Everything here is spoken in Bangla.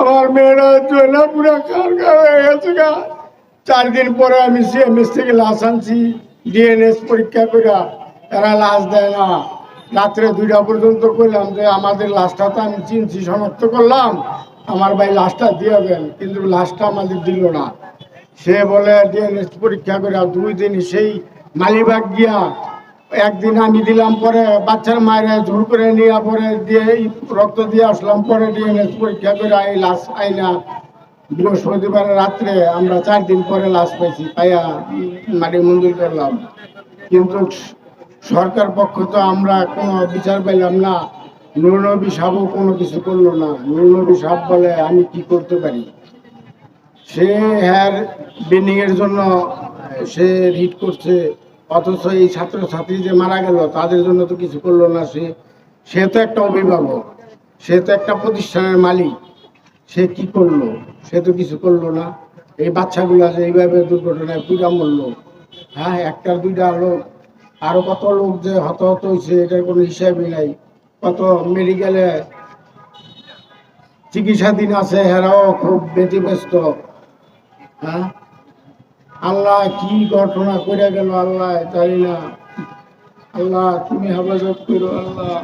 আমার মেয়েরা চলে পুরা কার হয়ে গেছে গা। 4 দিন পরে আমি সিএমএস থেকে লাশ আনছি, ডিএনএস পরীক্ষা করে এরা লাশ দেয় না। রাত্রে 2টা পর্যন্ত করলাম যে আমাদের লাশটা তো আমি চিনছি, শনাক্ত করলাম, আমার ভাই লাশটা দিয়ে দেন, কিন্তু লাশটা আমাদের দিল না। সে বলে ডিএনএস পরীক্ষা করে 2 দিন সেই মালিবাগ গিয়া, একদিন আমি দিলাম, পরে বাচ্চার মায়ের জোর করে নিয়ে পরে দিয়ে রক্ত দিয়ে আসলাম, পরে ডিএনএস পরীক্ষা করে এই লাশ আইনা বৃহস্পতিবার রাত্রে আমরা 4 দিন পরে লাশ পাইছি, পাইয়া মাটি মঞ্জুর করলাম। কিন্তু সরকার পক্ষ তো আমরা কোনো বিচার পাইলাম না। নুরনবী সাহেবও কোনো কিছু করলো না। নুরনবী সাহেব বলে আমি কি করতে পারি, সে হ্যার বিল্ডিং এর জন্য সে রিট করছে, অথচ এই ছাত্রছাত্রী যে মারা গেল তাদের জন্য তো কিছু করলো না। সে তো একটা অভিভাবক, সে তো একটা প্রতিষ্ঠানের মালিক, সে কি করলো? সে তো কিছু করলো না। এই বাচ্চাগুলা যে এইভাবে দুর্ঘটনায় পুরা মরলো, হ্যাঁ, 1টা 2টা লোক, আরো কত লোক যে হতাহত হয়েছে এটার কোনো হিসাবই নাই। কত মেডিকেলে চিকিৎসাধীন আছে, এরাও খুব ব্যতিব্যস্ত। হ্যাঁ, আল্লাহ কি ঘটনা করে গেল আল্লাহ জানি না। আল্লাহ তুমি হেফাজত করো আল্লাহ।